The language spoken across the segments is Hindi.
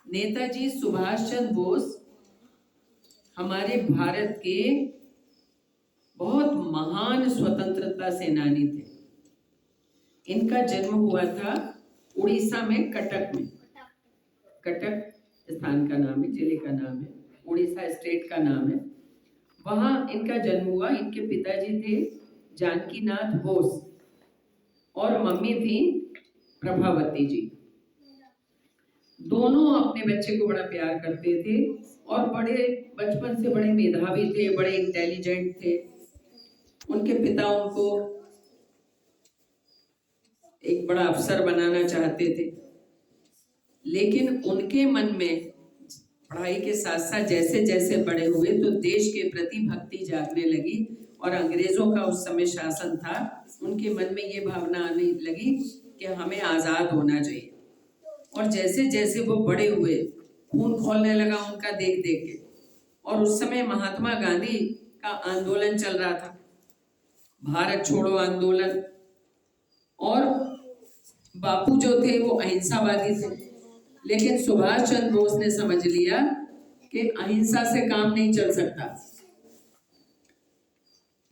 नेताजी सुभाष चंद्र बोस हमारे भारत के बहुत महान स्वतंत्रता सेनानी थे। इनका जन्म हुआ था उड़ीसा में, कटक में। कटक स्थान का नाम है, जिले का नाम है, उड़ीसा स्टेट का नाम है। वहां इनका जन्म हुआ। इनके पिताजी थे जानकीनाथ बोस और मम्मी थी प्रभावती जी। दोनों अपने बच्चे को बड़ा प्यार करते थे और बड़े बचपन से बड़े मेधावी थे, बड़े इंटेलिजेंट थे। उनके पिता उनको एक बड़ा अफसर बनाना चाहते थे, लेकिन उनके मन में पढ़ाई के साथ साथ जैसे जैसे बड़े हुए तो देश के प्रति भक्ति जागने लगी और अंग्रेजों का उस समय शासन था। उनके मन में ये भावना आने लगी कि हमें आजाद होना चाहिए। और जैसे जैसे वो बड़े हुए, खून खौलने लगा उनका देख देख के। और उस समय महात्मा गांधी का आंदोलन चल रहा था, भारत छोड़ो आंदोलन। और बापू जो थे वो अहिंसावादी थे, लेकिन सुभाष चंद्र बोस ने समझ लिया कि अहिंसा से काम नहीं चल सकता।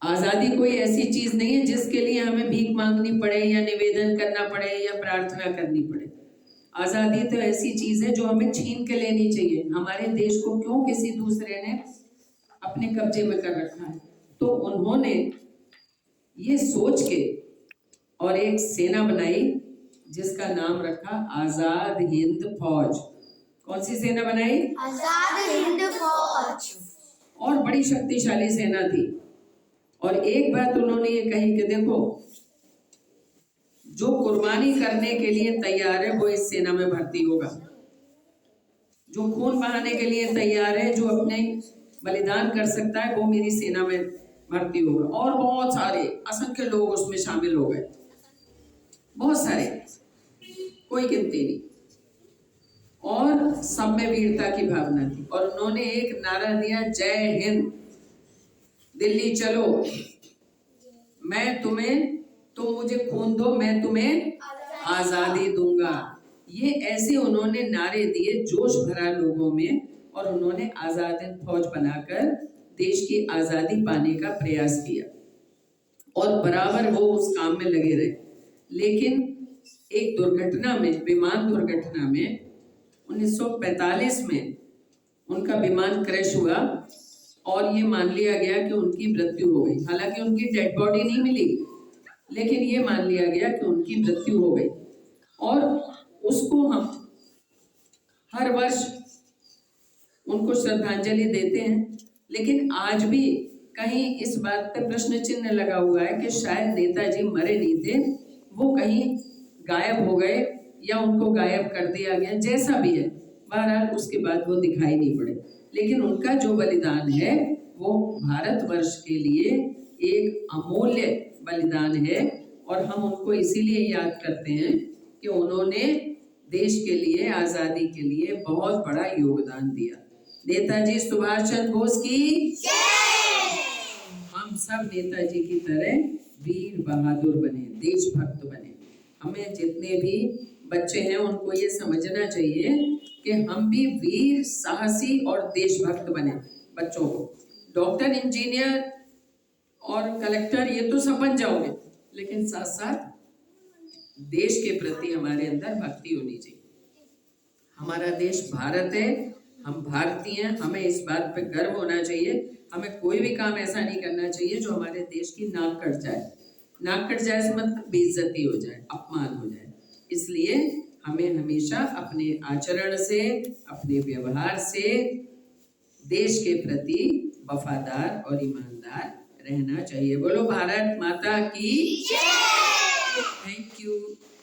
आजादी कोई ऐसी चीज नहीं है जिसके लिए हमें भीख मांगनी पड़े या निवेदन करना पड़े या प्रार्थना करनी पड़े। आजादी तो ऐसी चीज है जो हमें छीन के लेनी चाहिए। हमारे देश को क्यों किसी दूसरे ने अपने कब्जे में कर रखा है। तो उन्होंने ये सोच के और एक सेना बनाई जिसका नाम रखा आजाद हिंद फौज। कौन सी सेना बनाई? आजाद हिंद फौज। और बड़ी शक्तिशाली सेना थी। और एक बात उन्होंने ये कही कि देखो, जो कुर्बानी करने के लिए तैयार है वो इस सेना में भर्ती होगा। जो खून बहाने के लिए तैयार है, जो अपने बलिदान कर सकता है, वो मेरी सेना में भर्ती होगा। और बहुत सारे असंख्य लोग उसमें शामिल हो गए, बहुत सारे, कोई गिनती नहीं। और सब में वीरता की भावना थी। और उन्होंने एक नारा दिया, जय हिंद, दिल्ली चलो, मैं तुम्हें, तुम मुझे खून दो, मैं तुम्हें आजादी दूंगा। ये ऐसे उन्होंने नारे दिए जोश भरा लोगों में। और उन्होंने आजाद हिंद फौज बनाकर देश की आजादी पाने का प्रयास किया और बराबर वो उस काम में लगे रहे। लेकिन एक दुर्घटना में, विमान दुर्घटना में 1945 में उनका विमान क्रैश हुआ और ये मान लिया गया कि उनकी मृत्यु हो गई। हालांकि उनकी डेड बॉडी नहीं मिली, लेकिन ये मान लिया गया कि उनकी मृत्यु हो गई। और उसको हम हर वर्ष उनको श्रद्धांजलि देते हैं। लेकिन आज भी कहीं इस बात पे प्रश्न चिन्ह लगा हुआ है कि शायद नेताजी मरे नहीं थे, वो कहीं गायब हो गए या उनको गायब कर दिया गया, जैसा भी है। बहरहाल उसके बाद वो दिखाई नहीं पड़े। लेकिन उनका जो बलिदान है वो भारतवर्ष के लिए एक अमूल्य बलिदान है। और हम उनको इसीलिए याद करते हैं कि उन्होंने देश के लिए, आजादी के लिए बहुत बड़ा योगदान दिया। नेताजी सुभाष चंद्र बोस की जय। हम सब नेताजी की तरह वीर बहादुर बने, देशभक्त बने। हमें जितने भी बच्चे हैं उनको ये समझना चाहिए कि हम भी वीर, साहसी और देशभक्त बने। बच्चों को डॉक्टर, इंजीनियर और कलेक्टर ये तो सब बन जाओगे, लेकिन साथ साथ देश के प्रति हमारे अंदर भक्ति होनी चाहिए। हमारा देश भारत है, हम भारतीय हैं, हमें इस बात पे गर्व होना चाहिए। हमें कोई भी काम ऐसा नहीं करना चाहिए जो हमारे देश की नाक कट जाए। नाक कट जाए से मतलब बेइज्जती हो जाए, अपमान हो जाए। इसलिए हमें हमेशा अपने आचरण से, अपने व्यवहार से देश के प्रति वफादार और ईमानदार रहना चाहिए। बोलो भारत माता की जय। Thank you.